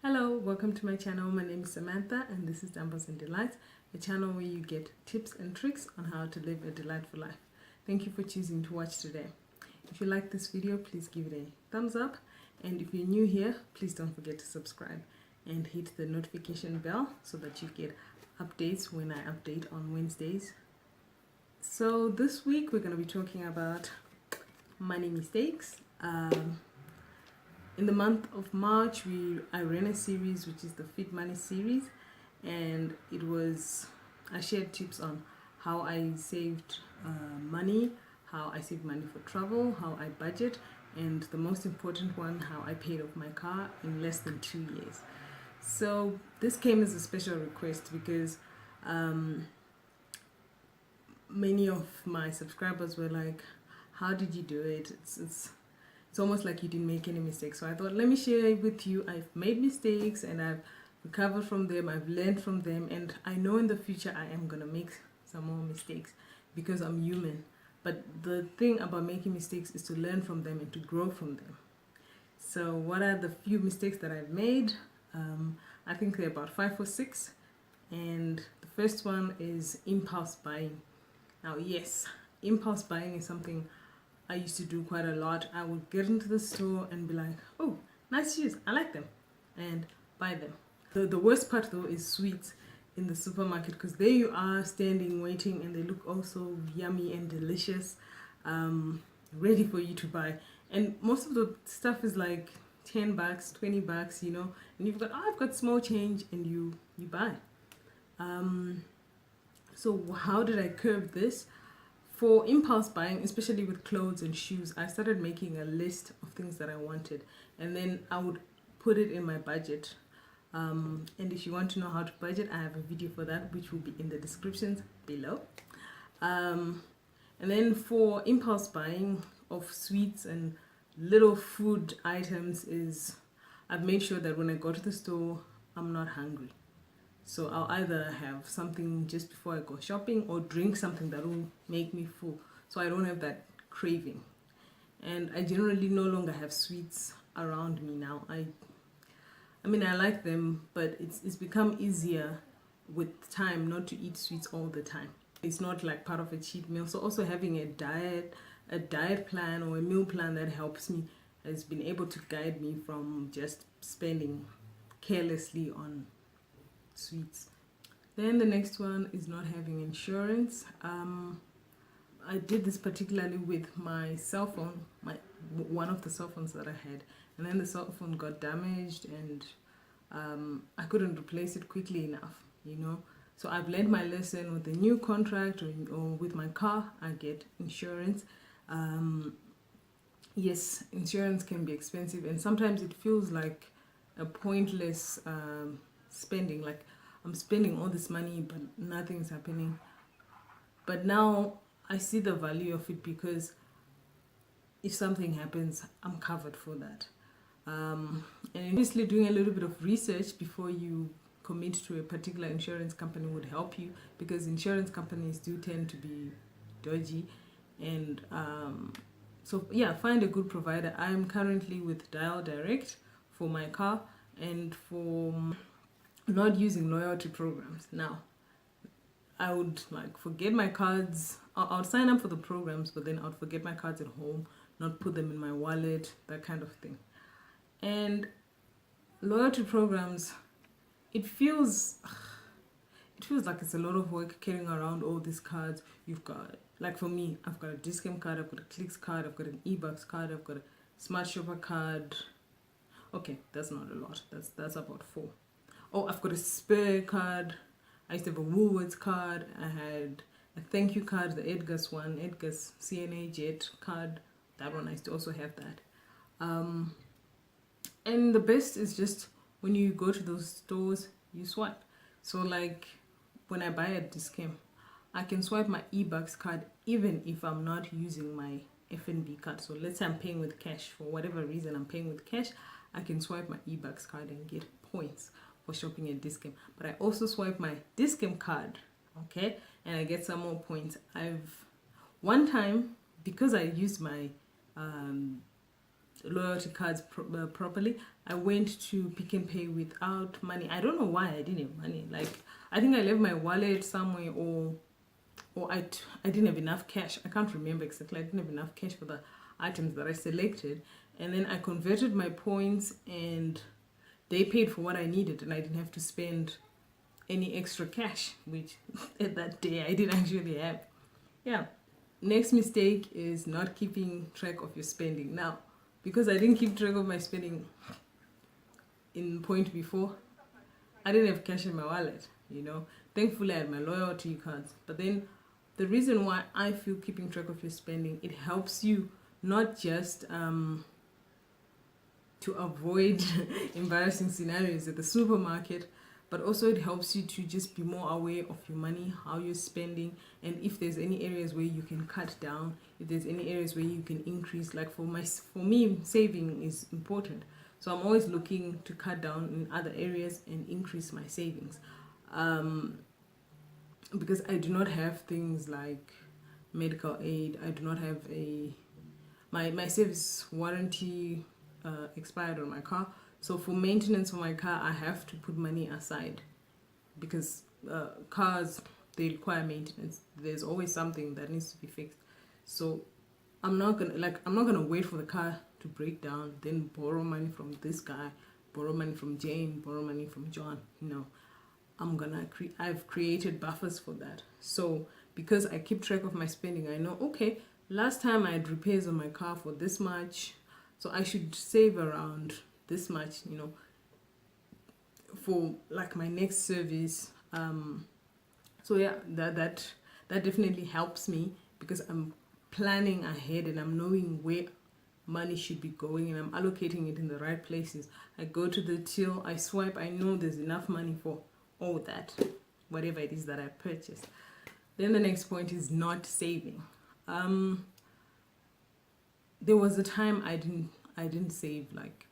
Hello, welcome to my channel. My name is Samantha and this is DumbbellsNDelights, a channel where you get tips and tricks on how to live a delightful life. Thank you for choosing to watch today. If you like this video, please give it a thumbs up, and if you're new here, please don't forget to subscribe and hit the notification bell so that you get updates when I update on Wednesdays. So this week we're going to be talking about money mistakes. In the month of March, I ran a series which is the Fit Money series, and I shared tips on how I saved money, how I saved money for travel, how I budget, and the most important one, how I paid off my car in less than 2 years. So this came as a special request because many of my subscribers were like, how did you do it? It's almost like you didn't make any mistakes. So I thought, let me share with you. I've made mistakes and I've recovered from them. I've learned from them. And I know in the future I am going to make some more mistakes because I'm human. But the thing about making mistakes is to learn from them and to grow from them. So what are the few mistakes that I've made? I think they're about 5 or 6. And the first one is impulse buying. Now, yes, impulse buying is something I used to do quite a lot. I would get into the store and be like, oh, nice shoes, I like them, and buy them. The worst part though is sweets in the supermarket, because there you are standing waiting and they look also yummy and delicious, ready for you to buy. And most of the stuff is like $10, $20, and you've got, I've got small change, and you buy. So how did I curb this? For impulse buying, especially with clothes and shoes, I started making a list of things that I wanted, and then I would put it in my budget. And if you want to know how to budget, I have a video for that, which will be in the descriptions below. And then for impulse buying of sweets and little food items, I've made sure that when I go to the store, I'm not hungry. So I'll either have something just before I go shopping or drink something that will make me full, so I don't have that craving. And I generally no longer have sweets around me now. I mean, I like them, but it's become easier with time not to eat sweets all the time. It's not like part of a cheat meal. So also having a diet plan or a meal plan that helps me has been able to guide me from just spending carelessly on sweets. Then the next one is not having insurance. I did this particularly with my cell phone, one of the cell phones that I had, and then the cell phone got damaged, and I couldn't replace it quickly enough, So I've learned my lesson. With the new contract or with my car, I get insurance. Yes, insurance can be expensive, and sometimes it feels like a pointless spending, like I'm spending all this money but nothing's happening. But now I see the value of it, because if something happens, I'm covered for that. And obviously doing a little bit of research before you commit to a particular insurance company would help you, because insurance companies do tend to be dodgy. And so yeah, find a good provider. I am currently with Dial Direct for my car, and for not using loyalty programs. Now, I would forget my cards. I would sign up for the programs, but then I would forget my cards at home, not put them in my wallet, that kind of thing. And loyalty programs, it feels like it's a lot of work carrying around all these cards. You've got, like for me, I've got a Discount card, I've got a Clicks card, I've got an eBucks card, I've got a Smart Shopper card. Okay, that's not a lot. That's about 4. Oh, I've got a Spare card. I used to have a Woolworths card. I had a thank you card, the Edgar's one, Edgar's CNA Jet card. That one, I used to also have that. And the best is just when you go to those stores, you swipe. So like when I buy at Discount, I can swipe my eBucks card even if I'm not using my FNB card. So let's say I'm paying with cash. For whatever reason I'm paying with cash, I can swipe my eBucks card and get points for shopping at Discount. But I also swipe my Discount card, okay, and I get some more points. One time, because I used my loyalty cards properly. I went to Pick and Pay without money. I don't know why I didn't have money. Like, I think I left my wallet somewhere, or I didn't have enough cash. I can't remember exactly. I didn't have enough cash for the items that I selected. And then I converted my points and they paid for what I needed, and I didn't have to spend any extra cash, which at that day I didn't actually have. Yeah. Next mistake is not keeping track of your spending. Now, because I didn't keep track of my spending in point before, I didn't have cash in my wallet, you know. Thankfully, I had my loyalty cards. But then the reason why I feel keeping track of your spending, it helps you not just to avoid embarrassing scenarios at the supermarket, but also it helps you to just be more aware of your money, how you're spending, and if there's any areas where you can cut down, if there's any areas where you can increase. Like for me, saving is important. So I'm always looking to cut down in other areas and increase my savings. Because I do not have things like medical aid. I do not have my service warranty expired on my car. So for maintenance for my car, I have to put money aside, because cars, they require maintenance. There's always something that needs to be fixed. So I'm not gonna wait for the car to break down, then borrow money from this guy, borrow money from Jane, borrow money from John. No, I've created buffers for that. So because I keep track of my spending, I know, okay, last time I had repairs on my car for this much, so I should save around this much, you know, for like my next service. So yeah, that definitely helps me, because I'm planning ahead and I'm knowing where money should be going, and I'm allocating it in the right places. I go to the till, I swipe, I know there's enough money for all that, whatever it is that I purchased. Then the next point is not saving. There was a time I didn't save like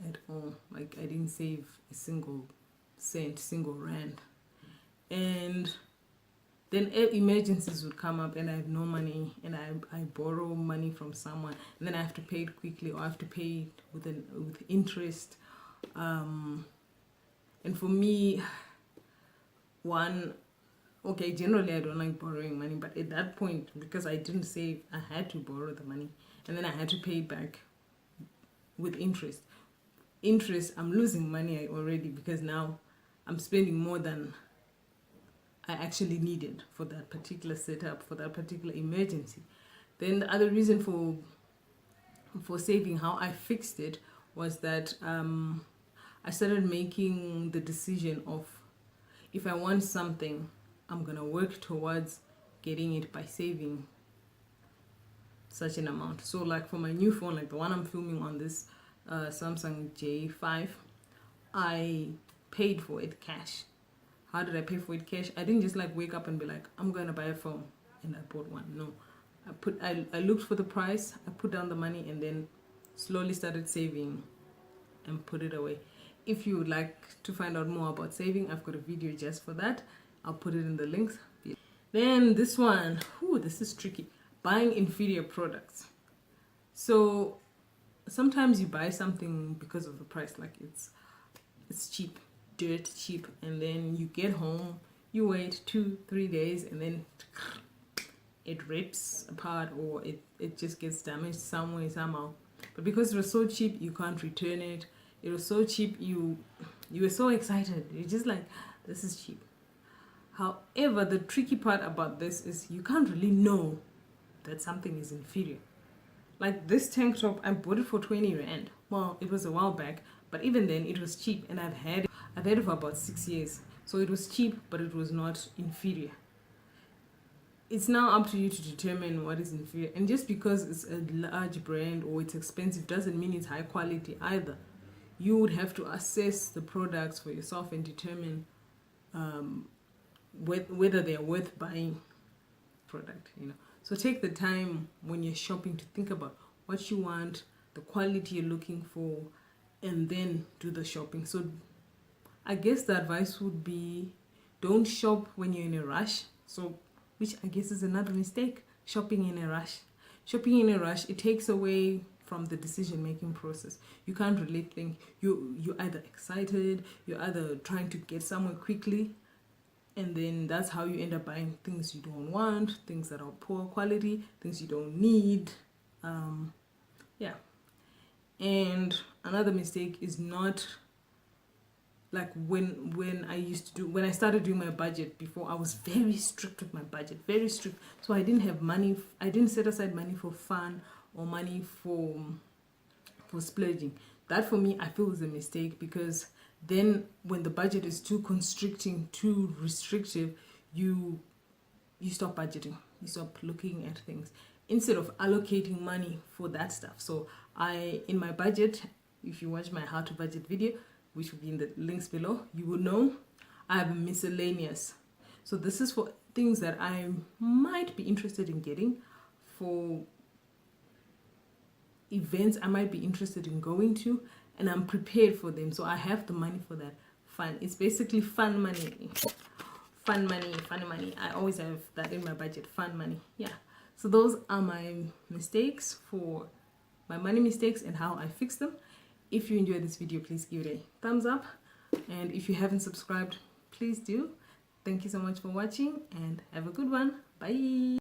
at all. Like I didn't save a single cent, single rand. And then emergencies would come up and I have no money, and I borrow money from someone, and then I have to pay it quickly, or I have to pay it with interest. And for me, generally I don't like borrowing money, but at that point, because I didn't save, I had to borrow the money, and then I had to pay it back with interest. I'm losing money already, because now I'm spending more than I actually needed for that particular setup, for that particular emergency. Then the other reason for saving, how I fixed it, was that I started making the decision of, if I want something, I'm gonna work towards getting it by saving such an amount. So like for my new phone, like the one I'm filming on, this Samsung J5, I paid for it cash. How did I pay for it cash? I didn't just like wake up and be like, I'm gonna buy a phone, and I bought one. No, I looked for the price, I put down the money, and then slowly started saving and put it away. If you would like to find out more about saving, I've got a video just for that. I'll put it in the links. Then this one, this is tricky. Buying inferior products. So sometimes you buy something because of the price, like it's cheap, dirt cheap, and then you get home, you wait 2-3 days, and then it rips apart, or it just gets damaged somewhere, somehow. But because it was so cheap, you can't return it. It was so cheap, you were so excited. You're just like, this is cheap. However, the tricky part about this is you can't really know that something is inferior. Like this tank top, I bought it for 20 rand. Well, it was a while back, but even then it was cheap, and I've had it for about 6 years. So it was cheap, but it was not inferior. It's now up to you to determine what is inferior. And just because it's a large brand or it's expensive doesn't mean it's high quality either. You would have to assess the products for yourself and determine whether they're worth buying product, you know. So take the time when you're shopping to think about what you want, the quality you're looking for, and then do the shopping. So I guess the advice would be, don't shop when you're in a rush. So, which I guess is another mistake, shopping in a rush. Shopping in a rush, it takes away from the decision making process. You can't really think. You're either excited, you're either trying to get somewhere quickly, and then that's how you end up buying things you don't want, things that are poor quality, things you don't need. Yeah. And another mistake is not like when I started doing my budget before, I was very strict with my budget, very strict. So I didn't have money. I didn't set aside money for fun or money for splurging. That for me, I feel is a mistake, because then when the budget is too constricting, too restrictive, you stop budgeting. You stop looking at things instead of allocating money for that stuff. So in my budget, if you watch my how to budget video, which will be in the links below, you will know I have a miscellaneous. So this is for things that I might be interested in getting, for events I might be interested in going to, and I'm prepared for them. So I have the money for that. Fun. It's basically fun money. Fun money. I always have that in my budget. Fun money. Yeah. So those are my mistakes, for my money mistakes and how I fix them. If you enjoyed this video, please give it a thumbs up. And if you haven't subscribed, please do. Thank you so much for watching, and have a good one. Bye.